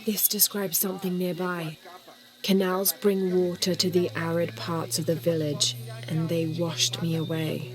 This describes something nearby. Canals bring water to the arid parts of the village, and they washed me away.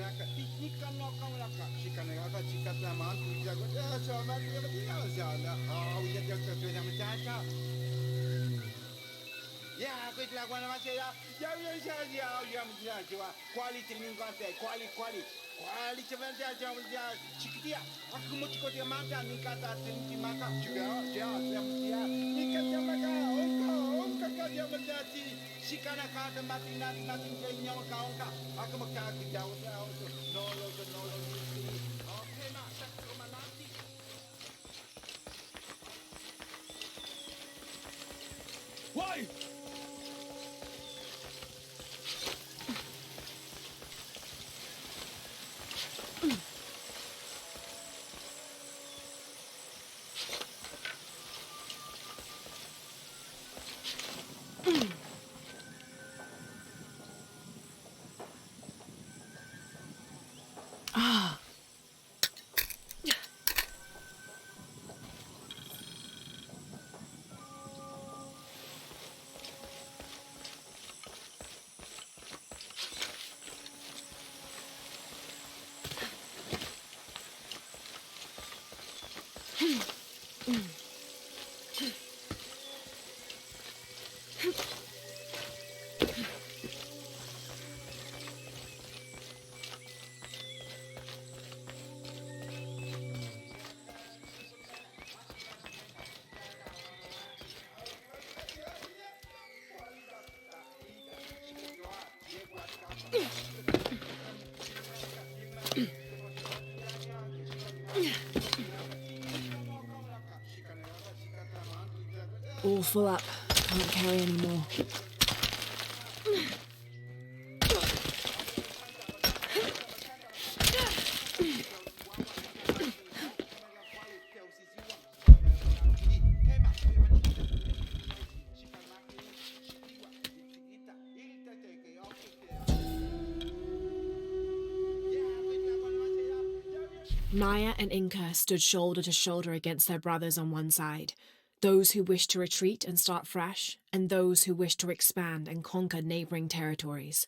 Why? All full up. Can't carry anymore. Maya and Inca stood shoulder to shoulder against their brothers on one side, those who wished to retreat and start fresh, and those who wished to expand and conquer neighboring territories.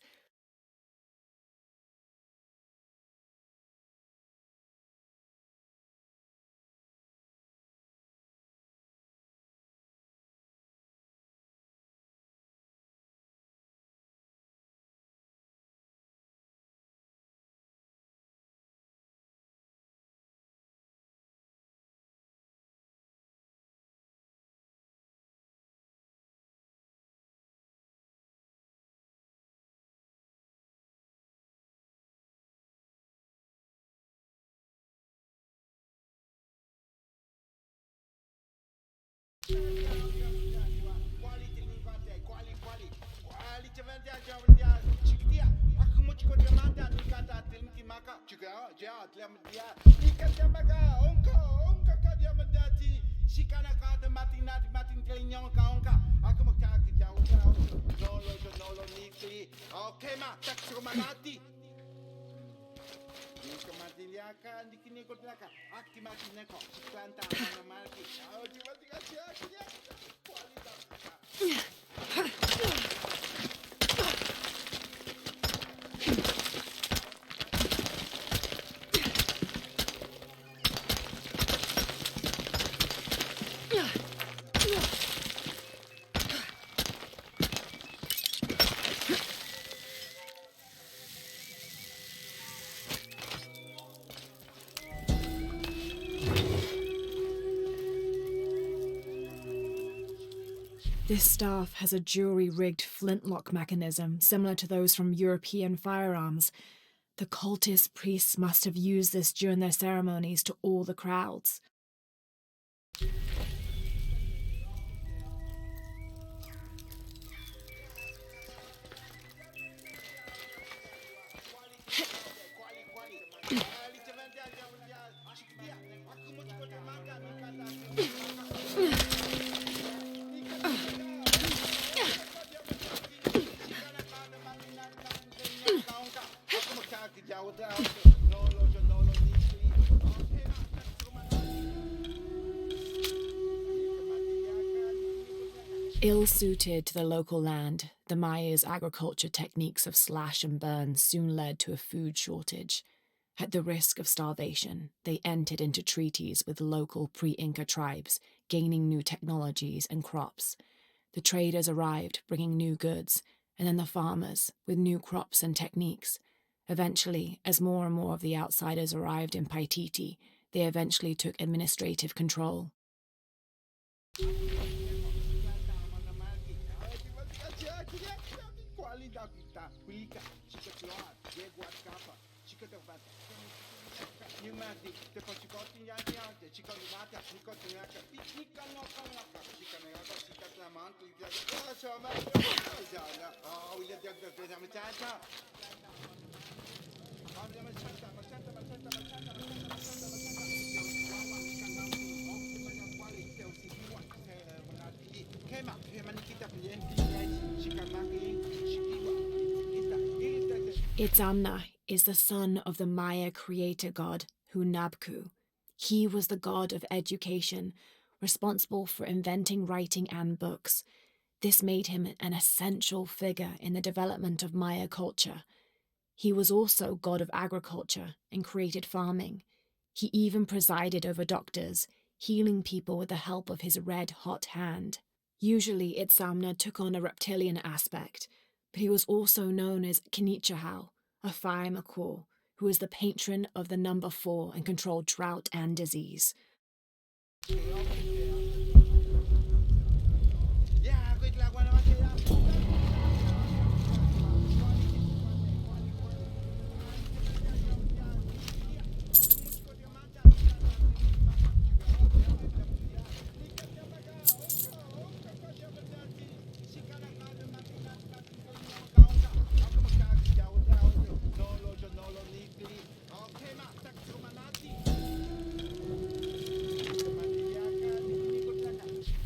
This staff has a jury-rigged flintlock mechanism similar to those from European firearms. The cultist priests must have used this during their ceremonies to awe the crowds. Ill-suited to the local land, the Mayas' agriculture techniques of slash and burn soon led to a food shortage. At the risk of starvation, they entered into treaties with local pre-Inca tribes, gaining new technologies and crops. The traders arrived, bringing new goods, and then the farmers, with new crops and techniques. Eventually, as more and more of the outsiders arrived in Paititi, they eventually took administrative control. Itzamna is the son of the Maya creator god Hunabku. He was the god of education, responsible for inventing writing and books. This made him an essential figure in the development of Maya culture. He was also god of agriculture and created farming. He even presided over doctors, healing people with the help of his red-hot hand. Usually Itzamna took on a reptilian aspect, but he was also known as Kinichahau, a fire macaw, who was the patron of the number 4 and controlled drought and disease.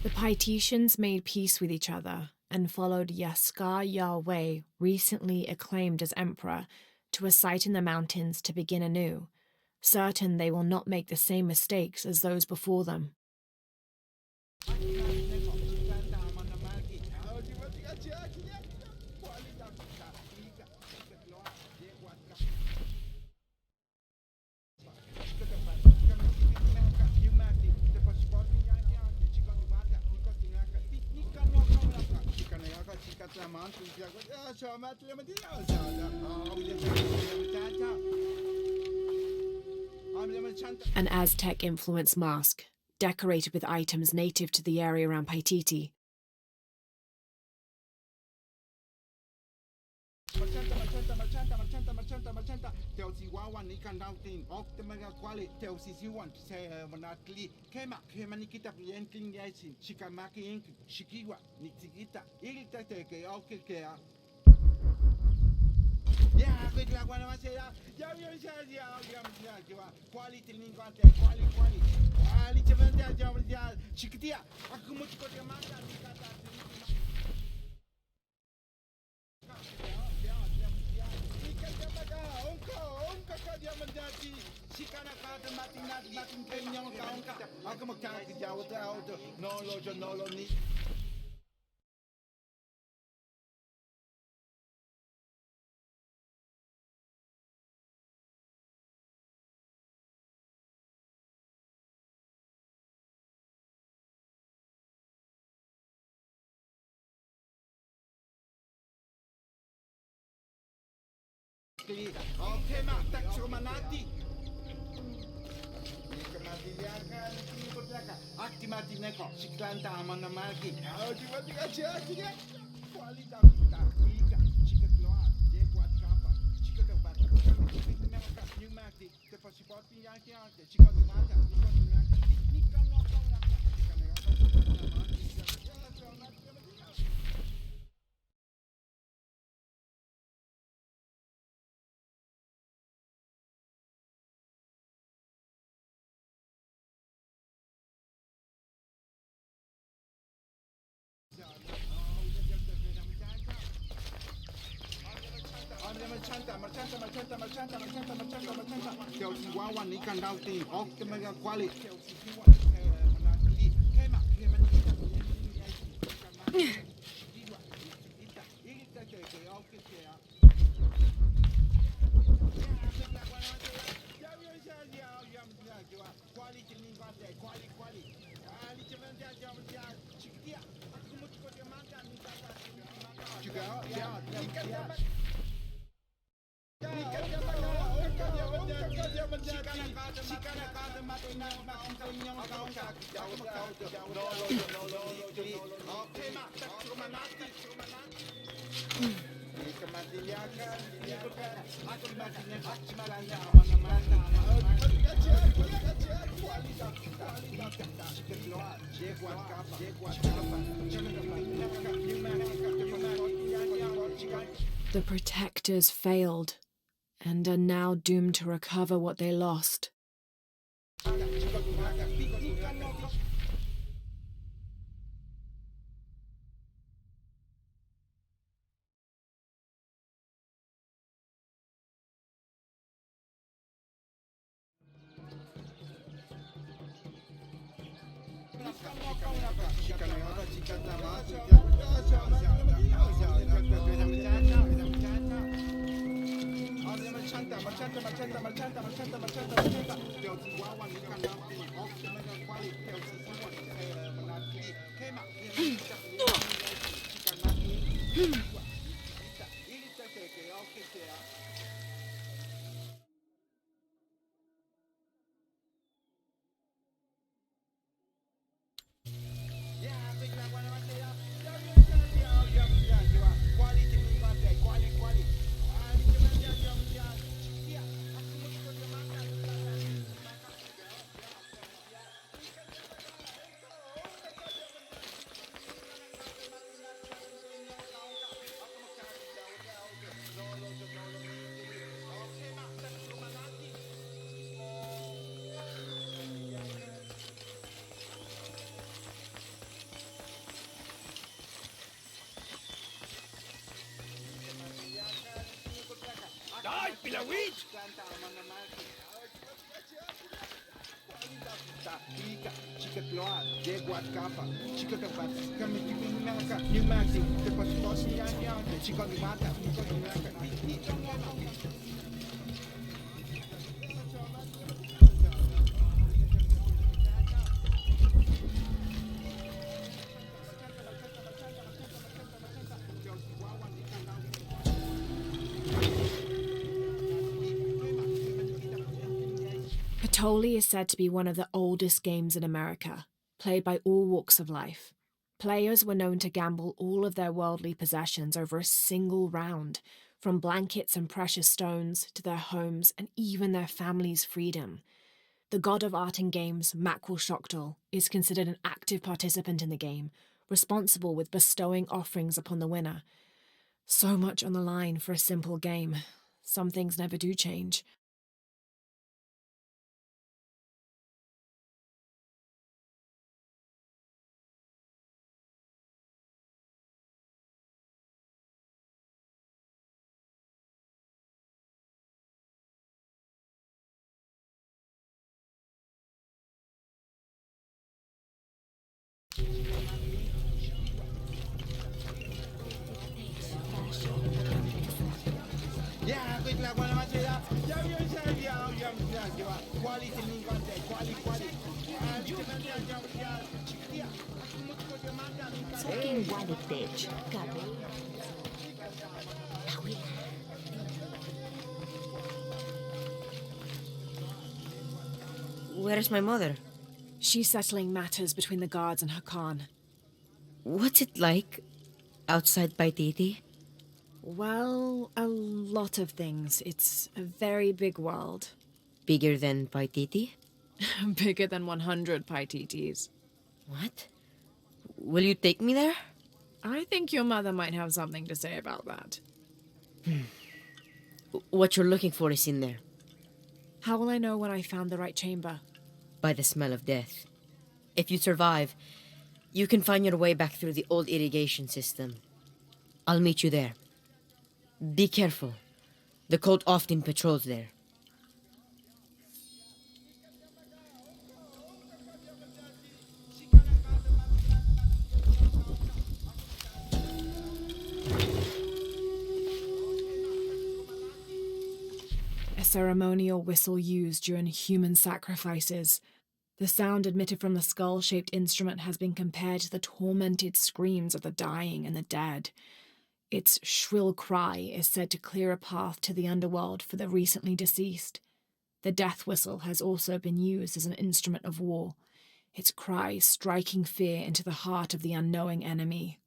The Paititians made peace with each other and followed Yaskar Yahweh, recently acclaimed as emperor, to a site in the mountains to begin anew, certain they will not make the same mistakes as those before them. An Aztec-influenced mask, decorated with items native to the area around Paititi. The protectors failed, and are now doomed to recover what they lost. Patoli is said to be one of the oldest games in America, played by all walks of life. Players were known to gamble all of their worldly possessions over a single round, from blankets and precious stones to their homes and even their family's freedom. The god of art and games, Makwul is considered an active participant in the game, responsible with bestowing offerings upon the winner. So much on the line for a simple game. Some things never do change. Where's my mother? She's settling matters between the guards and her Khan. What's it like outside Paititi? Well, a lot of things. It's a very big world. Bigger than Paititi? Bigger than 100 Paititis. What? Will you take me there? I think your mother might have something to say about that. What you're looking for is in there. How will I know when I found the right chamber? By the smell of death. If you survive, you can find your way back through the old irrigation system. I'll meet you there. Be careful. The cult often patrols there. ceremonial whistle used during human sacrifices. The sound emitted from the skull-shaped instrument has been compared to the tormented screams of the dying and the dead. Its shrill cry is said to clear a path to the underworld for the recently deceased. The death whistle has also been used as an instrument of war, its cry striking fear into the heart of the unknowing enemy.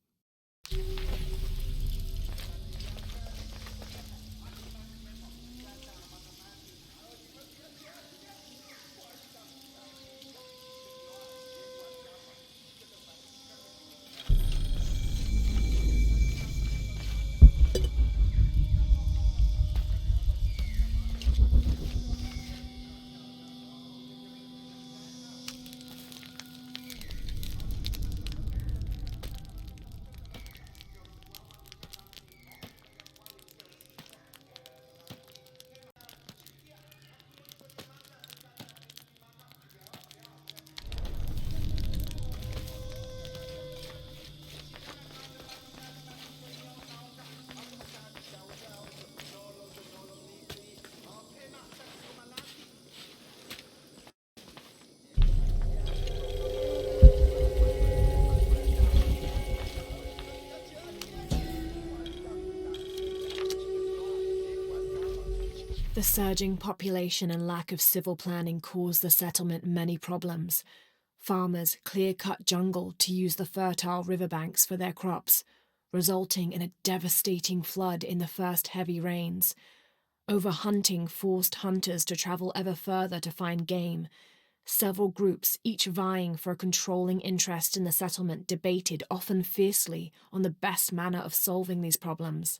The surging population and lack of civil planning caused the settlement many problems. Farmers clear-cut jungle to use the fertile riverbanks for their crops, resulting in a devastating flood in the first heavy rains. Overhunting forced hunters to travel ever further to find game. Several groups, each vying for a controlling interest in the settlement, debated, often fiercely, on the best manner of solving these problems.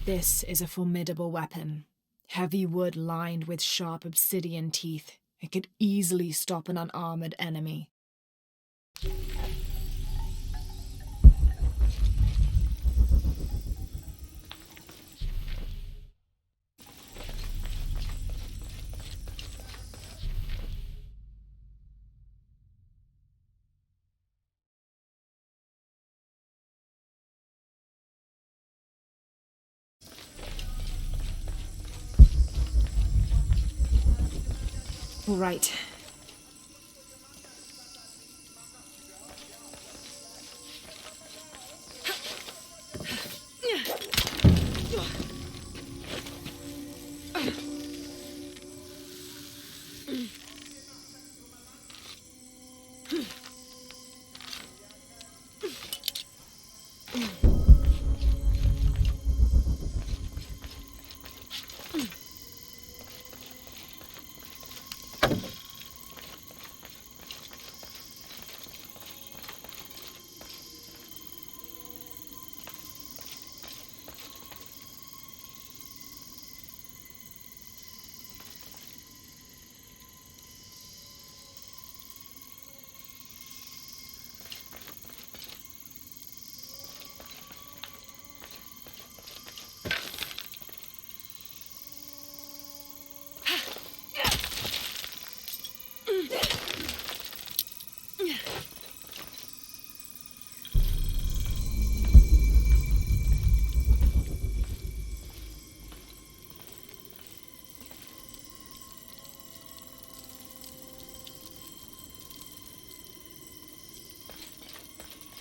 This is a formidable weapon. Heavy wood lined with sharp obsidian teeth. It could easily stop an unarmored enemy. All right.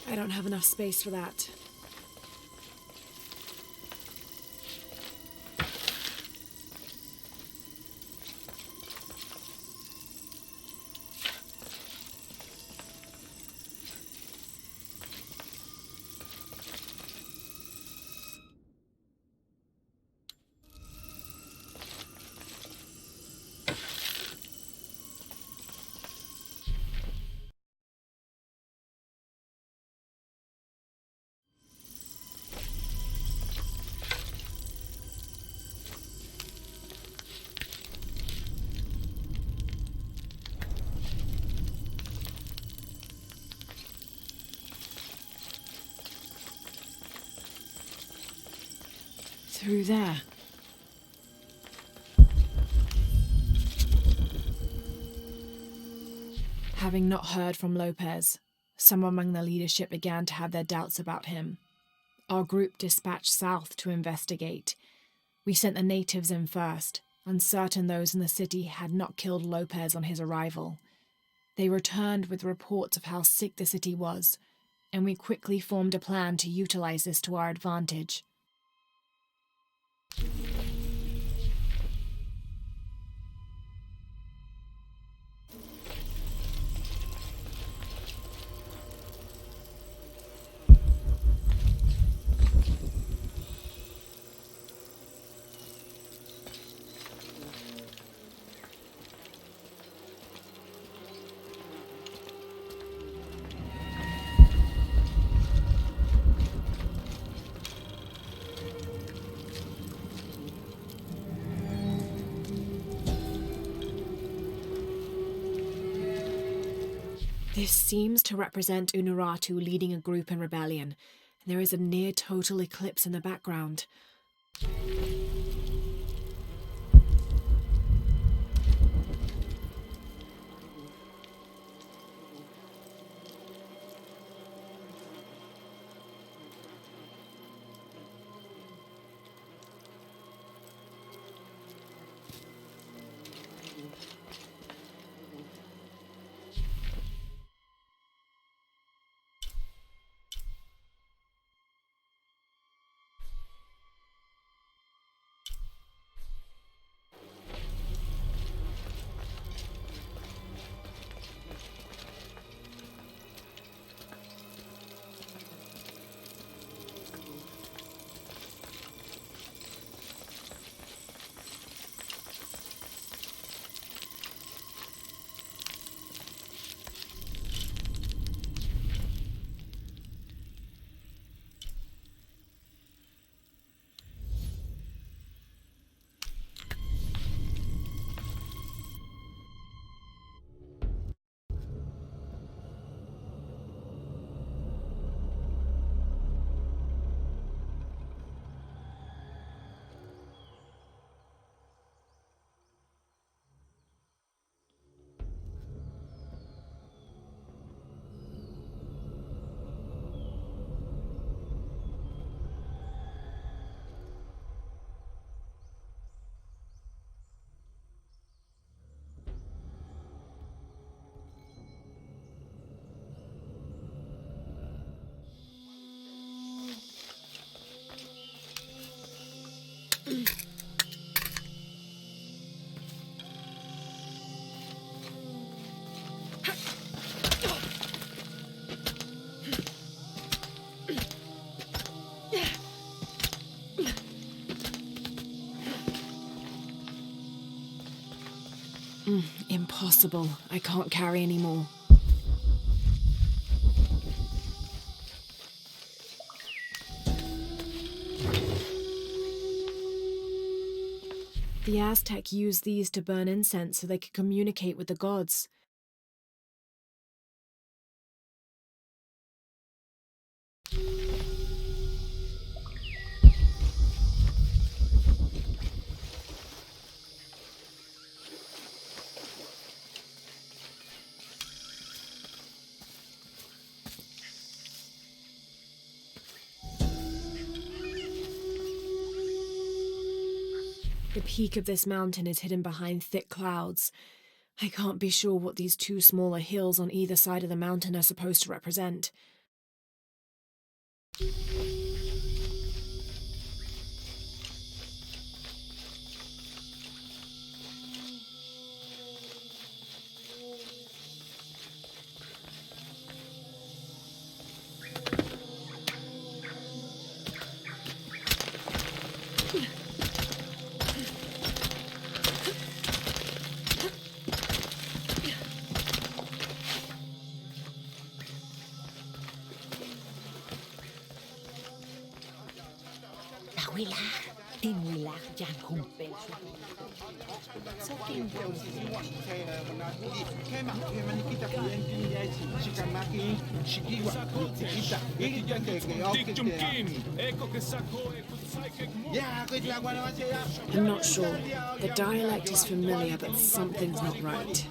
I don't have enough space for that. Through there. Having not heard from Lopez, some among the leadership began to have their doubts about him. Our group dispatched south to investigate. We sent the natives in first, uncertain those in the city had not killed Lopez on his arrival. They returned with reports of how sick the city was, and we quickly formed a plan to utilize this to our advantage. This seems to represent Unuratu leading a group in rebellion. There is a near-total eclipse in the background. Impossible. I can't carry anymore. The Aztec used these to burn incense so they could communicate with the gods. The peak of this mountain is hidden behind thick clouds. I can't be sure what these two smaller hills on either side of the mountain are supposed to represent. Abuela, I'm not sure. The dialect is familiar, but something's not right.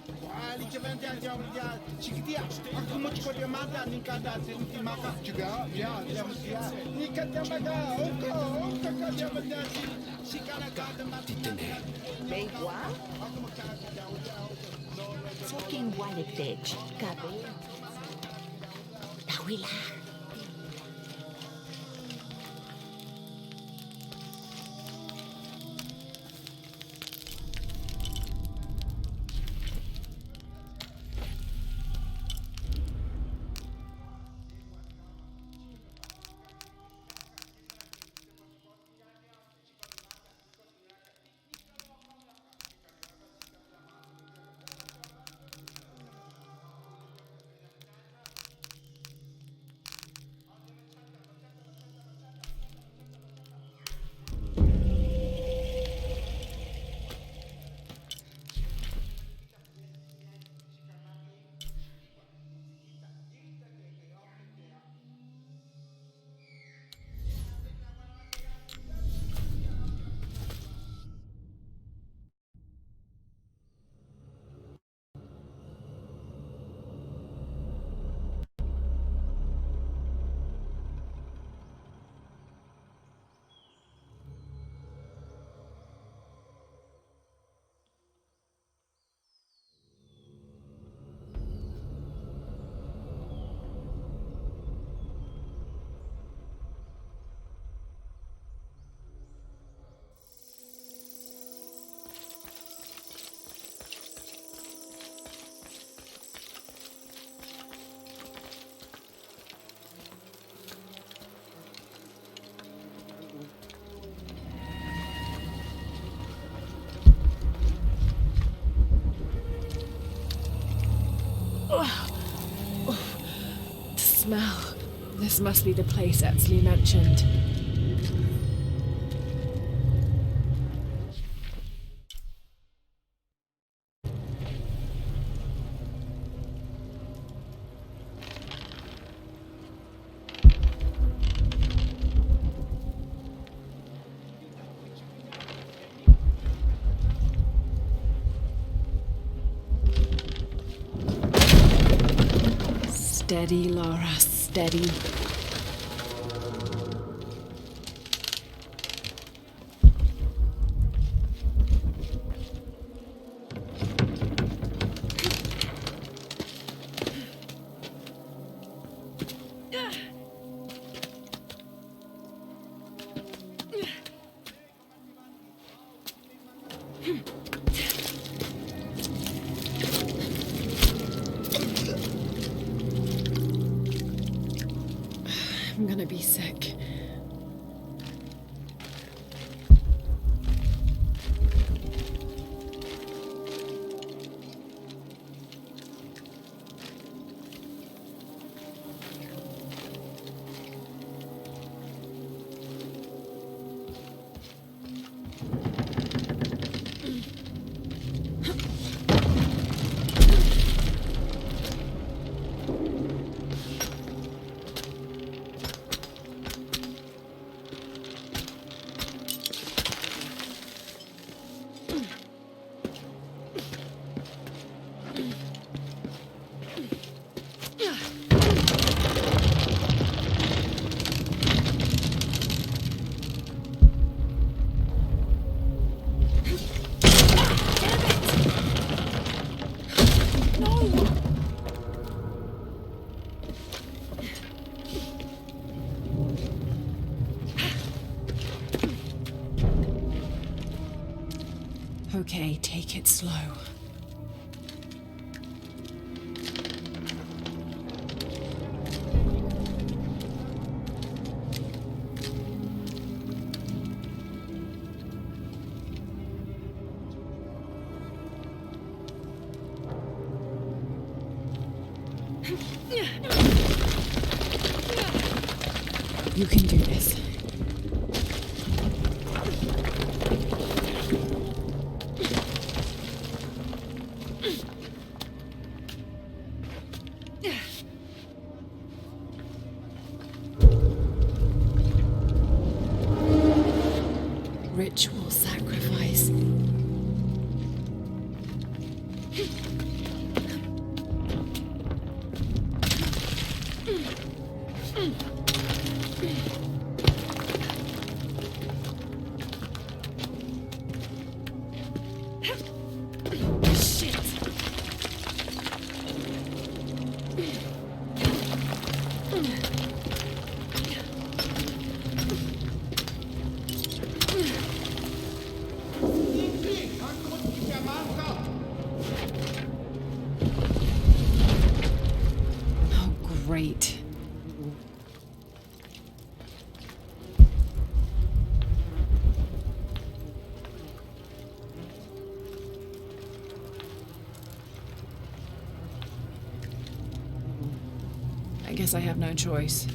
The smell. This must be the place Etsley mentioned. Steady, Lara, steady. I'm gonna be sick. Okay, take it slow. You can do this. ritual sacrifice. Great. I guess I have no choice.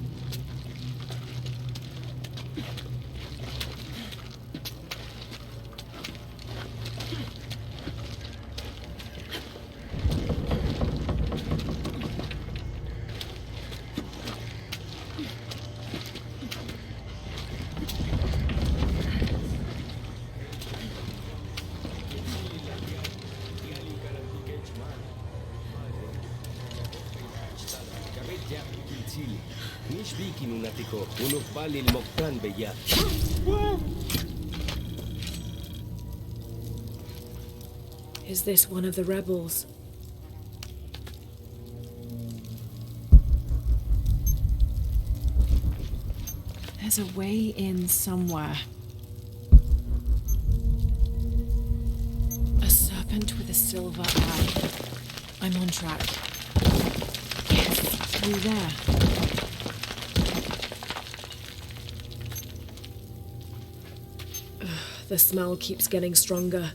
Is this one of the rebels? There's a way in somewhere. A serpent with a silver eye. I'm on track. Yes, through there. The smell keeps getting stronger.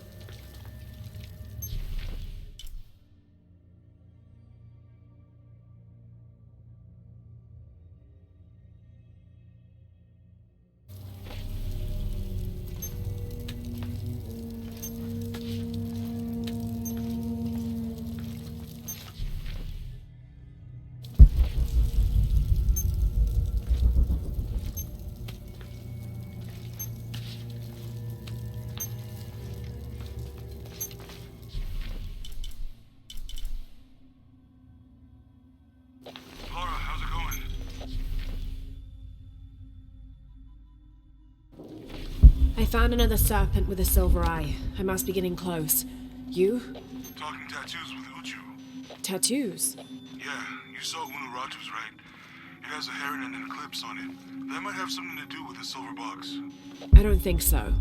I found another serpent with a silver eye. I must be getting close. You? Talking tattoos with Uchu. Tattoos? Yeah, you saw Unuratu's, right? It has a heron and an eclipse on it. That might have something to do with the silver box. I don't think so.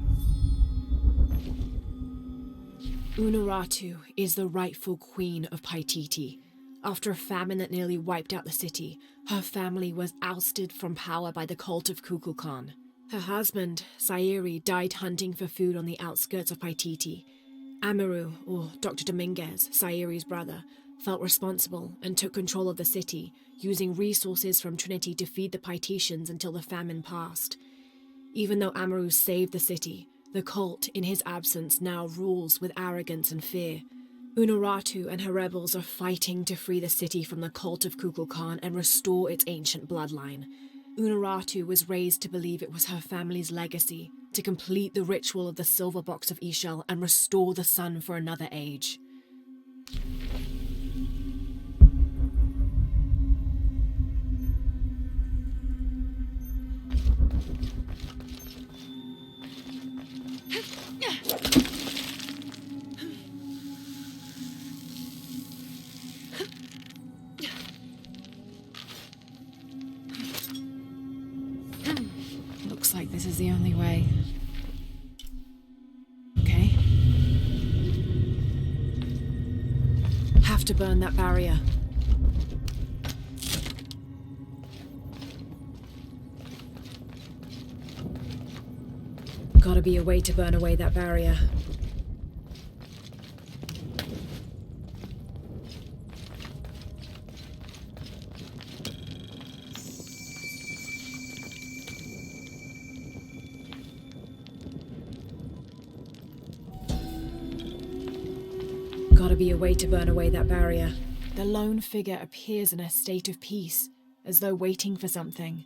Unuratu is the rightful queen of Paititi. After a famine that nearly wiped out the city, her family was ousted from power by the cult of Kukulkan. Her husband, Sayuri, died hunting for food on the outskirts of Paititi. Amaru, or Dr. Dominguez, Sayuri's brother, felt responsible and took control of the city, using resources from Trinity to feed the Paititians until the famine passed. Even though Amaru saved the city, the cult, in his absence, now rules with arrogance and fear. Unuratu and her rebels are fighting to free the city from the cult of Kukulkan and restore its ancient bloodline. Unuratu was raised to believe it was her family's legacy, to complete the ritual of the silver box of Ishel and restore the sun for another age. Looks like this is the only way. Okay. Have to burn that barrier. Gotta be a way to burn away that barrier. Gotta be a way to burn away that barrier. The lone figure appears in a state of peace, as though waiting for something.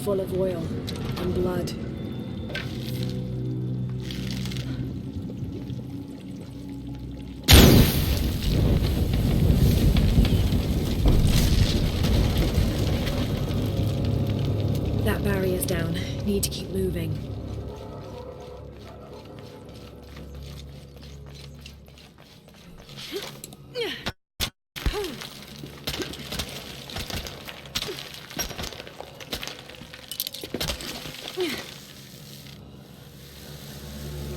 full of oil and blood. That barrier's down. Need to keep moving.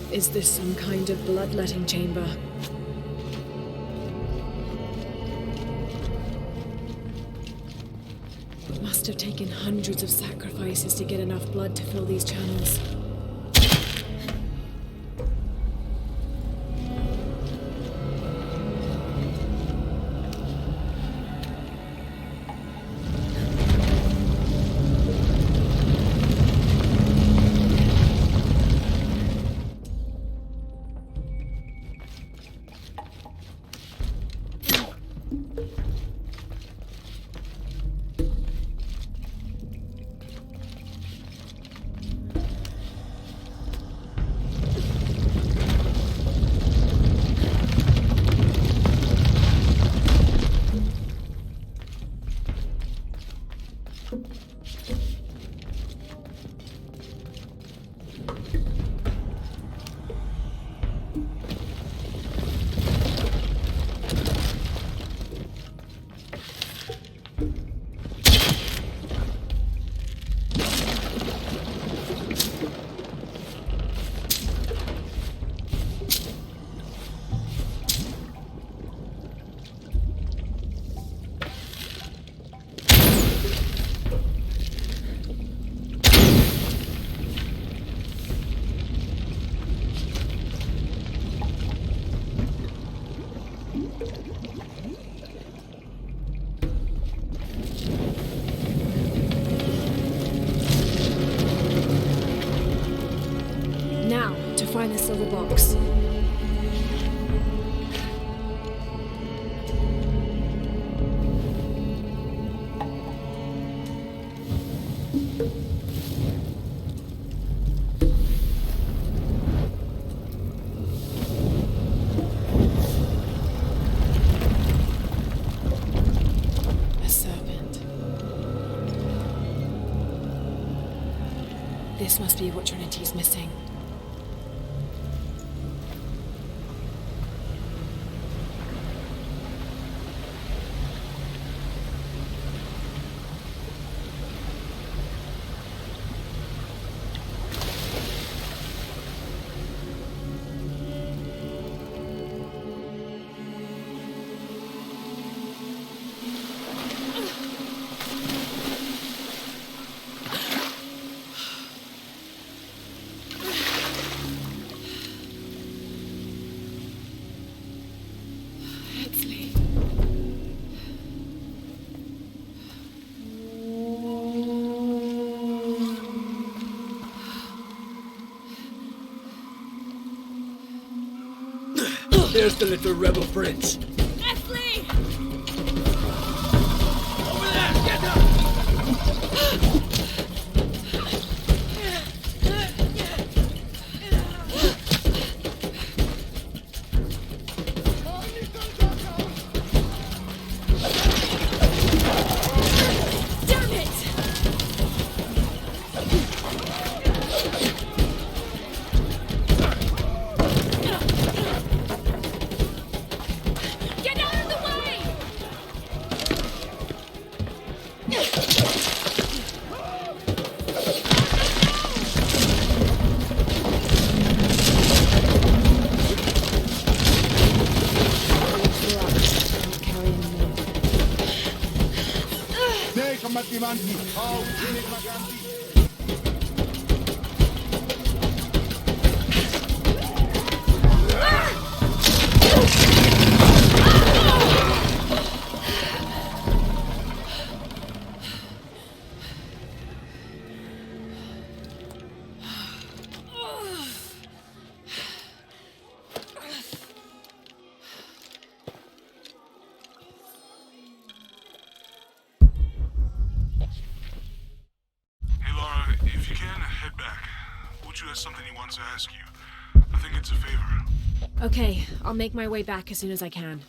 Is this some kind of bloodletting chamber? Must have taken hundreds of sacrifices to get enough blood to fill these channels. Find the silver box. A serpent. This must be what Trinity's missing. There's the little rebel prince. Leslie! Over there! Get her! Damn it! Get out of the way! Dei, combattivanti! Oh, uccidi i vaganti! head back. Uchu has something he wants to ask you. I think it's a favor. Okay, I'll make my way back as soon as I can.